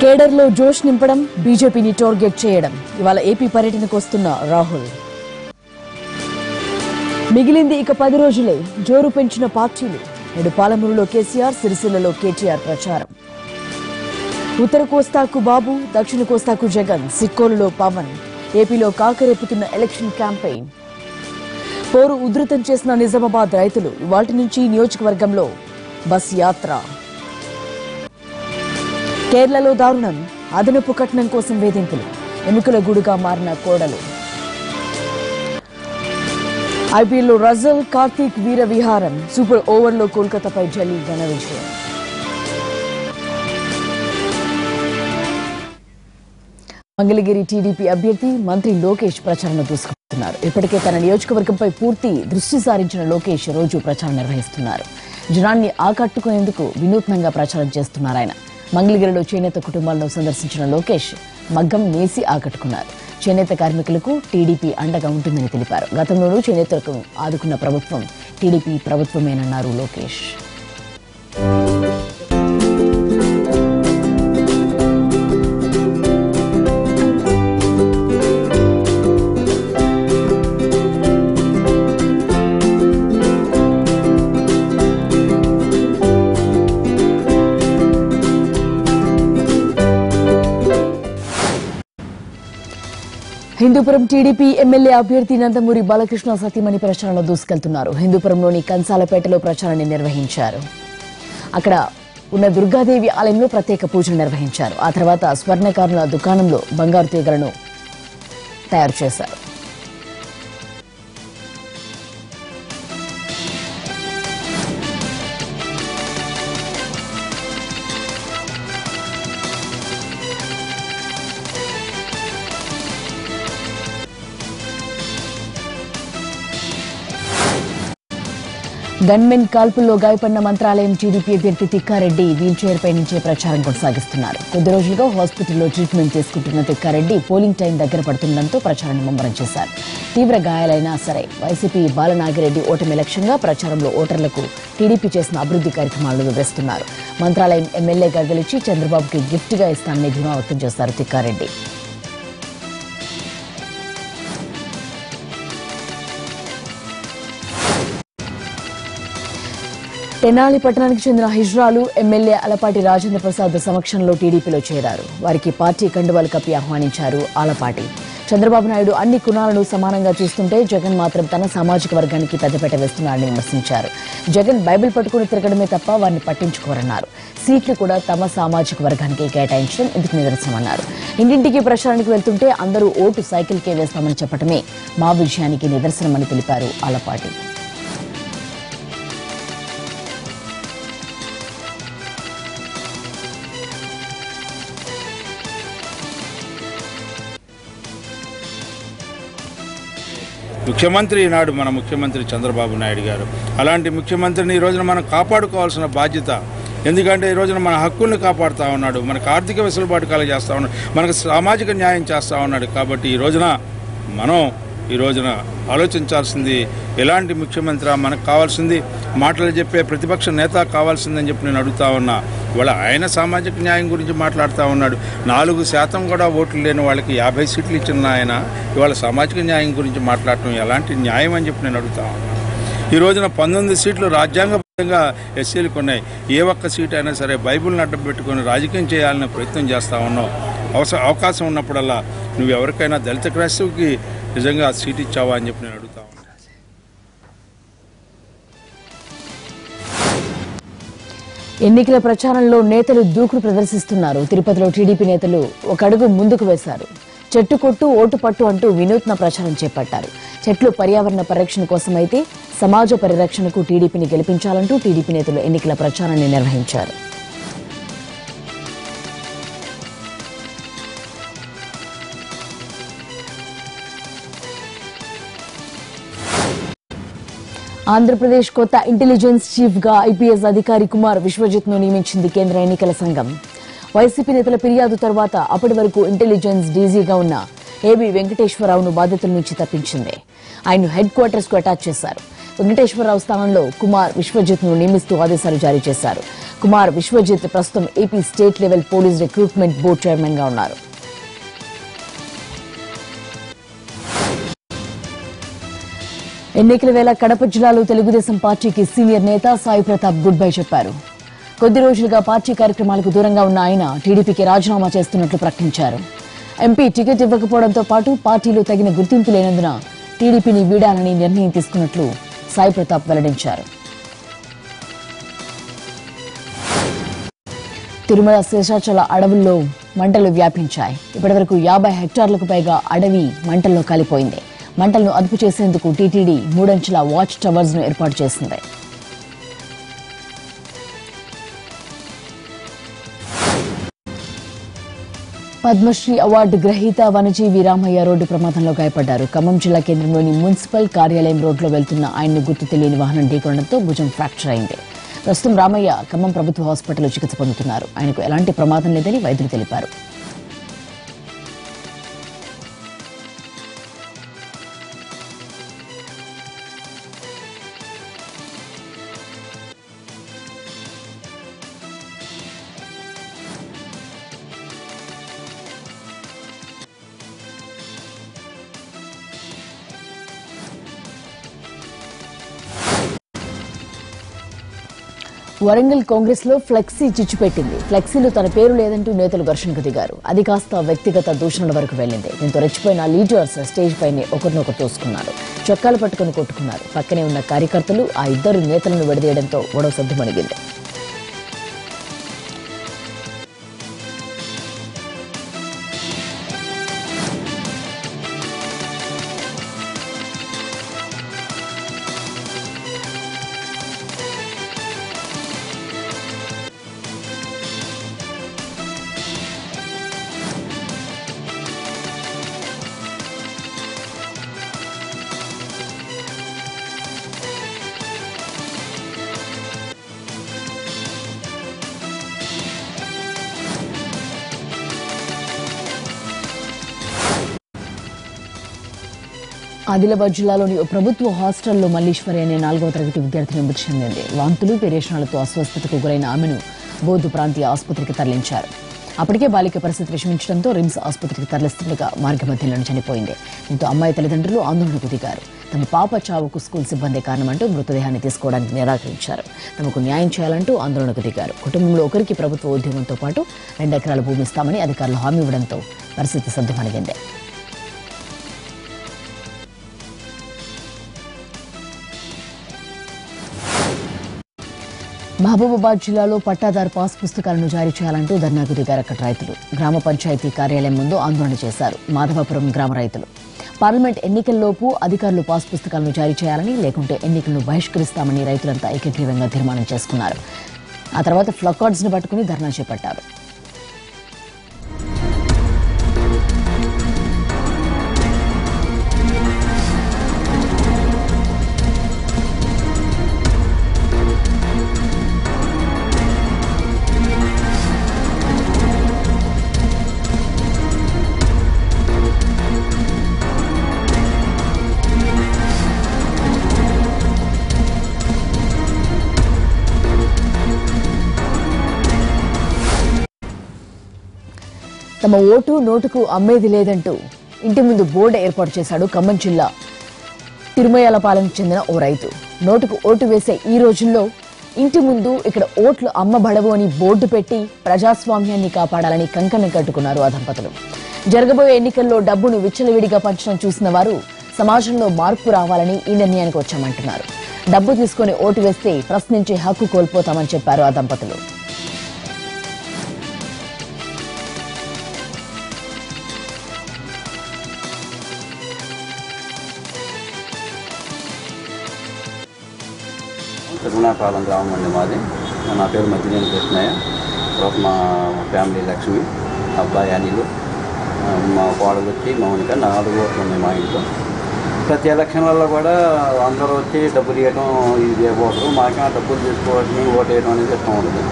కేడర్లో జోష్ నింపడం, బీజేపీని టార్గెట్ చేయడం. ఇవాళ ఏపీ పర్యటనకు వస్తున్న రాహుల్. మిగిలింది ఇక 10 రోజులే. జోరు పెంచిన పార్టీలు. నేడు పాలమూరులో కేసీఆర్, సిరిసిల్లలో కేటీఆర్ ప్రచారం. ఉత్తర కోస్తాకు బాబు, దక్షిణ కోస్తాకు జగన్, సిక్కోలులో పవన్. ఏపీలో కాకరేపుతున్న ఎలక్షన్ క్యాంపెయిన్. పోరు ఉధృతం చేసిన నిజామాబాద్ రైతులు. ఇవాల్టి నుంచి నియోజకవర్గంలో బస్ యాత్ర. కేరళలో దారుణం. అదనపు కట్నం కోసం వేధింపులు. ఎముకల గూడుగా మారిన కోడలు. ఐపీఎల్లో రజల్, కార్తీక్ వీర విహారం. సూపర్ ఓవర్లో కోల్కతాపై ఢిల్లీ ఘన విజయం. మంగళగిరి టీడీపీ అభ్యర్థి మంత్రి లోకేష్ ప్రచారంలో దూసుకుపోతున్నారు. ఇప్పటికే తన నియోజకవర్గంపై పూర్తి దృష్టి సారించిన లోకేష్ రోజు ప్రచారం నిర్వహిస్తున్నారు. జనాన్ని ఆకట్టుకునేందుకు వినూత్నంగా ప్రచారం చేస్తున్నారు ఆయన. మంగళగిరిలో చేనేత కుటుంబాలను సందర్శించిన లోకేష్ మగ్గం నేసి ఆకట్టుకున్నారు. చేనేత కార్మికులకు టీడీపీ అండగా ఉంటుందని తెలిపారు. గతంలోనూ చేనేతలకు ఆదుకున్న ప్రభుత్వం టీడీపీ ప్రభుత్వమేనన్నారు లోకేష్. హిందూపురం టీడీపీ ఎమ్మెల్యే అభ్యర్థి నందమూరి బాలకృష్ణ సతీమణి ప్రచారంలో దూసుకెళ్తున్నారు. హిందూపురంలోని కంసాలపేటలో ప్రచారాన్ని నిర్వహించారు. అక్కడ ఉన్న దుర్గాదేవి ఆలయంలో ప్రత్యేక పూజలు నిర్వహించారు. ఆ తర్వాత స్వర్ణకారుల దుకాణంలో బంగారు తీగలను తయారు చేశారు. గన్మెన్ కాల్పుల్లో గాయపడిన మంత్రాలయం టీడీపీ అభ్యర్థి తిక్కారెడ్డి వీల్ చైర్ పై నుంచే ప్రచారం కొనసాగిస్తున్నారు. కొద్ది రోజులుగా హాస్పిటల్లో ట్రీట్మెంట్ తీసుకుంటున్న తిక్కారెడ్డి పోలింగ్ టైం దగ్గర పడుతుండటంతో ప్రచారాన్ని ముమ్మరం చేశారు. తీవ్ర గాయాలైనా సరే వైసీపీ బాలనాగిరెడ్డి ఓటమి లక్ష్యంగా ప్రచారంలో ఓటర్లకు టీడీపీ చేసిన అభివృద్ధి కార్యక్రమాలను వివరిస్తున్నారు. మంత్రాలయం ఎమ్మెల్యేగా గెలిచి చంద్రబాబుకి గిఫ్ట్గా ఇస్తానని ధీమా వ్యక్తం చేశారు తిక్కారెడ్డి. తెనాలి పట్టణానికి చెందిన హిజ్రాలు ఎమ్మెల్యే అలపాటి రాజేంద్ర ప్రసాద్ సమక్షంలో టీడీపీలో చేరారు. వారికి పార్టీ కండువాలు కప్పి ఆహ్వానించారు ఆలపాటి. చంద్రబాబు నాయుడు అన్ని కులాలను సమానంగా చూస్తుంటే జగన్ మాత్రం తన సామాజిక వర్గానికి పెద్దపీట వేస్తున్నారని విమర్శించారు. జగన్ బైబిల్ పట్టుకుని తిరగడమే తప్ప వారిని పట్టించుకోరన్నారు. సీట్లు కూడా తమ సామాజిక వర్గానికి కేటాయించడం ఇందుకు నిదర్శనమన్నారు. ఇంటింటికి ప్రచారానికి వెళ్తుంటే అందరూ ఓటు సైకిల్కే వేస్తామని చెప్పడమే మా విజయానికి నిదర్శనమని తెలిపారు ఆలపాటి. ముఖ్యమంత్రి ఈనాడు మన ముఖ్యమంత్రి చంద్రబాబు నాయుడు గారు. అలాంటి ముఖ్యమంత్రిని ఈ రోజున మనం కాపాడుకోవాల్సిన బాధ్యత. ఎందుకంటే ఈ రోజున మన హక్కుల్ని కాపాడుతూ ఉన్నాడు, మనకు ఆర్థిక వెసులుబాటు కలగజేస్తూ ఉన్నాడు, మనకు సామాజిక న్యాయం చేస్తూ ఉన్నాడు. కాబట్టి ఈ రోజున మనం ఆలోచించాల్సింది ఎలాంటి ముఖ్యమంత్రి మనకు కావాల్సింది, మాటలు చెప్పే ప్రతిపక్ష నేత కావాల్సిందని చెప్పి నేను అడుగుతా ఉన్నా. ఇవాళ ఆయన సామాజిక న్యాయం గురించి మాట్లాడుతూ ఉన్నాడు. 4% కూడా ఓట్లు లేని వాళ్ళకి 50 సీట్లు ఇచ్చిన ఆయన ఇవాళ సామాజిక న్యాయం గురించి మాట్లాడటం ఎలాంటి న్యాయం అని చెప్పి నేను అడుగుతా ఉన్నాను. ఈ రోజున 19 సీట్లు రాజ్యాంగబద్ధంగా ఎస్సీలకు ఉన్నాయి. ఏ ఒక్క సీట్ అయినా సరే బైబిల్ని అడ్డం పెట్టుకుని రాజకీయం చేయాలనే ప్రయత్నం చేస్తూ ఉన్నావు. అవకాశం ఉన్నప్పుడల్లా నువ్వు ఎవరికైనా దళిత క్రైస్తవుకి నిజంగా సీట్ ఇచ్చావా అని చెప్పి నేను అడుగుతా ఉన్నాను. ఎన్నికల ప్రచారంలో నేతలు దూకుడు ప్రదర్శిస్తున్నారు. తిరుపతిలో టీడీపీ నేతలు ఒక అడుగు ముందుకు వేశారు. చెట్టు కొట్టు ఓటు పట్టు అంటూ వినూత్న ప్రచారం చేపట్టారు. చెట్లు పర్యావరణ పరిరక్షణ కోసమైతే సమాజ పరిరక్షణకు టీడీపీని గెలిపించాలంటూ టీడీపీ నేతలు ఎన్నికల ప్రచారాన్ని నిర్వహించారు. ఆంధ్రప్రదేశ్ కొత్త ఇంటెలిజెన్స్ చీఫ్ గా ఐపీఎస్ అధికారి కుమార్ విశ్వజిత్ ను నియమించింది కేంద్ర ఎన్నికల సంఘం. వైసీపీ నేతల ఫిర్యాదు తర్వాత అప్పటి వరకు ఇంటెలిజెన్స్ డీజీగా ఉన్న ఏబీ వెంకటేశ్వరరావును బాధ్యతల నుంచి తప్పించింది. ఆయన్ను హెడ్ క్వార్టర్స్ కు అటాచ్ చేశారు. వెంకటేశ్వరరావు స్థానంలో కుమార్ విశ్వజిత్ ను నియమిస్తూ ఆదేశాలు జారీ చేశారు. కుమార్ విశ్వజిత్ ప్రస్తుతం AP state level police recruitment board chairman గా ఉన్నారు. ఎన్నికల వేళ కడప జిల్లాలో తెలుగుదేశం పార్టీకి సీనియర్ నేత సాయి ప్రతాప్ గుడ్ బై చెప్పారు. కొద్ది రోజులుగా పార్టీ కార్యక్రమాలకు దూరంగా ఉన్న ఆయన టీడీపీకి రాజీనామా చేస్తున్నట్లు ప్రకటించారు. ఎంపీ టికెట్ ఇవ్వకపోవడంతో పాటు పార్టీలో తగిన గుర్తింపు లేనందున టీడీపీని వీడాలని నిర్ణయం తీసుకున్నట్లు సాయి ప్రతాప్ వెల్లడించారు. తిరుమల శేషాచల అడవుల్లో మంటలు వ్యాపించాయి. ఇప్పటివరకు 50 హెక్టార్లకు పైగా అడవి మంటల్లో కాలిపోయింది. మంటలను అదుపు చేసేందుకు టీటీడీ 3 అంచెల వాచ్ టవర్స్ ను ఏర్పాటు చేసింది. పద్మశ్రీ అవార్డు గ్రహీత వనజీవి రామయ్య రోడ్డు ప్రమాదంలో గాయపడ్డారు. ఖమ్మం జిల్లా కేంద్రంలోని మున్సిపల్ కార్యాలయం రోడ్లో వెళ్తున్న ఆయన్ను గుర్తు తెలియని వాహనం ఢీకొనడంతో భుజం ఫ్రాక్చర్ అయింది. ప్రస్తుతం రామయ్య ఖమ్మం ప్రభుత్వ హాస్పిటల్లో చికిత్స పొందుతున్నారు. ఆయనకు ఎలాంటి ప్రమాదం లేదని వైద్యులు తెలిపారు. వరంగల్ కాంగ్రెస్ లో ఫ్లెక్సీ చిచ్చుపెట్టింది. ఫ్లెక్సీలో తన పేరు లేదంటూ నేతలు ఘర్షణకు దిగారు. అది కాస్త వ్యక్తిగత దూషణల వరకు వెళ్లింది. దీంతో రెచ్చిపోయిన లీడర్స్ స్టేజ్ పైనే ఒకరినొకరు తోసుకున్నారు. చొక్కాలు పట్టుకుని కొట్టుకున్నారు. పక్కనే ఉన్న కార్యకర్తలు ఆ ఇద్దరు నేతలను విడదీయడంతో గొడవ సద్దుమణిగింది. ఆదిలాబాద్ జిల్లాలోని ఓ ప్రభుత్వ హాస్టల్లో మల్లీశ్వరి అనే 4వ తరగతి విద్యార్థిని మృతి చెందింది. వాంతులు విరేచనాలతో అస్వస్థతకు గురైన ఆమెను బోధు ప్రాంతీయ ఆసుపత్రికి తరలించారు. అప్పటికే బాలిక పరిస్థితి విషమించడంతో రిమ్స్ ఆసుపత్రికి తరలిస్తుండగా మార్గమధ్యంలోనే చనిపోయింది. దీంతో అమ్మాయి తల్లిదండ్రులు ఆందోళనకు దిగారు. తమ పాప చావుకు స్కూల్ సిబ్బంది కారణమంటూ మృతదేహాన్ని తీసుకోవడానికి నిరాకరించారు. తమకు న్యాయం చేయాలంటూ ఆందోళనకు దిగారు. కుటుంబంలో ఒకరికి ప్రభుత్వ ఉద్యోగంతో పాటు 2 ఎకరాల భూమి ఇస్తామని అధికారులు హామీ ఇవ్వడంతో పరిస్థితి సద్దుమణిగింది. మహబూబాబాద్ జిల్లాలో పట్టాదారు పాస్ పుస్తకాలను జారీ చేయాలంటూ ధర్నాకు దిగారు అక్కడి రైతులు. గ్రామ పంచాయతీ కార్యాలయం ముందు ఆందోళన చేశారు మాధవపురం గ్రామ రైతులు. పార్లమెంట్ ఎన్నికల్లోపు అధికారులు పాస్ పుస్తకాలను జారీ చేయాలని, లేకుంటే ఎన్నికలను బహిష్కరిస్తామని రైతులంతా ఏకగ్రీవంగా తీర్మానం చేసుకున్నారు. ఆ తర్వాత ప్లకార్డ్స్ ను పట్టుకుని ధర్నా చేపట్టారు. తమ ఓటు నోటుకు అమ్మేది లేదంటూ ఇంటి ముందు బోర్డు ఏర్పాటు చేశాడు ఖమ్మం జిల్లా తిరుమయాలపాలెంకు చెందిన ఓ రైతు. నోటుకు ఓటు వేసే ఈ రోజుల్లో ఇంటి ముందు ఇక్కడ ఓట్లు అమ్మబడవు అని బోర్డు పెట్టి ప్రజాస్వామ్యాన్ని కాపాడాలని కంకణం కట్టుకున్నారు ఆ దంపతులు. జరగబోయే ఎన్నికల్లో డబ్బును విచ్చలవిడిగా పంచడం చూసిన వారు సమాజంలో మార్పు రావాలని ఈ నిర్ణయానికి వచ్చామంటున్నారు. డబ్బు తీసుకుని ఓటు వేస్తే ప్రశ్నించే హక్కు కోల్పోతామని చెప్పారు ఆ దంపతులు. తిరుమలాపాలెం గ్రామం అండి మాది. నా పేరు మధ్యనేని కృష్ణయ్య. తర్వాత మా ఫ్యామిలీ లక్ష్మి, అబ్బాయి అనిలు, మా కోడలు వచ్చి మౌనిక. 4 ఓట్లు ఉన్నాయి మా ఇంట్లో. ప్రతి ఎలక్షన్లలో కూడా అందరూ వచ్చి డబ్బులు ఇవ్వడం ఇది ఓటరు. మాకేమో డబ్బులు తీసుకోవడం ఓటు వేయడం అనేది ఇష్టం ఉండదు.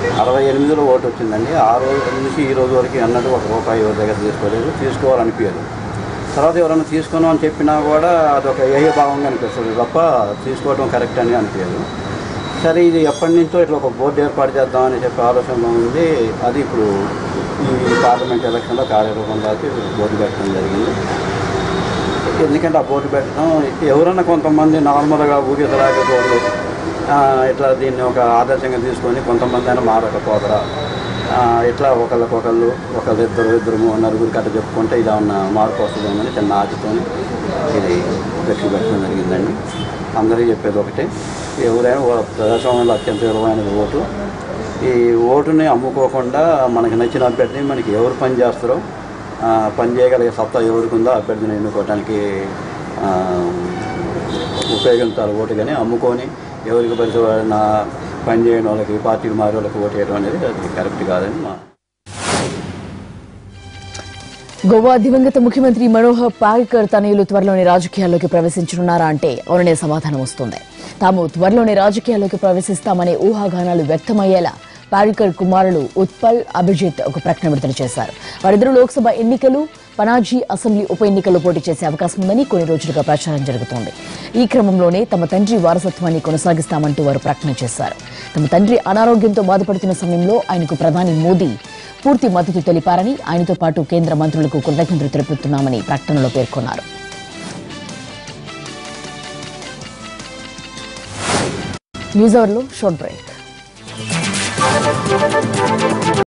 68లో ఓటు వచ్చిందండి. ఆ రోజు నుంచి ఈ రోజు వరకు అన్నట్టు ₹1 ఎవరి దగ్గర తీసుకోలేదు, తీసుకోవాలనిపించదు. తర్వాత ఎవరైనా తీసుకున్నాం అని చెప్పినా కూడా అదొక భావంగా అనిపిస్తుంది తప్ప తీసుకోవడం కరెక్ట్ అని అనిపించదు. సరే, ఇది ఎప్పటి నుంచో ఇట్లా ఒక బోర్డు ఏర్పాటు చేద్దామని చెప్పి ఆలోచనలో ఉంది. అది ఇప్పుడు ఈ పార్లమెంట్ ఎలక్షన్లో కార్యరూపంలోకి బోర్డు పెట్టడం జరిగింది. ఎందుకంటే ఆ బోర్డు పెట్టడం ఎవరన్నా కొంతమంది నార్మల్గా ఊగిసలాగేటోళ్ళు ఇట్లా దీన్ని ఒక ఆదర్శంగా తీసుకొని కొంతమంది అయినా మారకపోతారా, ఇట్లా ఇద్దరు నలుగురు కట్ట చెప్పుకుంటే ఇలా ఉన్న మార్పు వస్తుందేమని చిన్న ఆశతోని ఇది పెట్టి పెట్టడం జరిగిందండి. అందరూ చెప్పేది ఒకటే, ఎవరైనా ప్రజాస్వామ్యంలో అత్యంత విలువైనది ఓటు. ఈ ఓటుని అమ్ముకోకుండా మనకి నచ్చిన అభ్యర్థిని మనకి ఎవరు పని చేస్తారో పని చేయగలిగే సత్తా ఎవరికి ఉందో అభ్యర్థిని ఎన్నుకోవడానికి ఉపయోగించాలి ఓటు. కానీ అమ్ముకొని ఎవరికి పరిచయం పని చేయని వాళ్ళకి పార్టీలు మారే వాళ్ళకి ఓటు వేయడం అనేది అది కరెక్ట్ కాదని గోవా దివంగత ముఖ్యమంత్రి మనోహర్ పారికర్ తనయులు త్వరలోని రాజకీయాల్లోకి ప్రవేశించనున్నారా అంటే అవుననే సమాధానం వస్తుంది. తాము త్వరలోని రాజకీయాల్లోకి ప్రవేశిస్తామనే ఊహాగానాలు వ్యక్తమయ్యేలా పారికర్ కుమారులు ఉత్పల్, అభిజిత్ ఒక ప్రకటన విడుదల చేశారు. వారిద్దరూ లోక్సభ ఎన్నికలు, పనాజీ అసెంబ్లీ ఉప ఎన్నికల్లో పోటీ చేసే అవకాశం ఉందని కొన్ని రోజులుగా ప్రచారం జరుగుతోంది. ఈ క్రమంలోనే తమ తండ్రి వారసత్వాన్ని కొనసాగిస్తామంటూ వారు ప్రకటన చేశారు. తమ తండ్రి అనారోగ్యంతో బాధపడుతున్న సమయంలో ఆయనకు ప్రధాని మోదీ పూర్తి మద్దతు తెలిపారని, ఆయనతో పాటు కేంద్ర మంత్రులకు కృతజ్ఞతలు తెలుపుతున్నామని ప్రకటనలో పేర్కొన్నారు. న్యూస్ అవర్లో షార్ట్ బ్రేక్.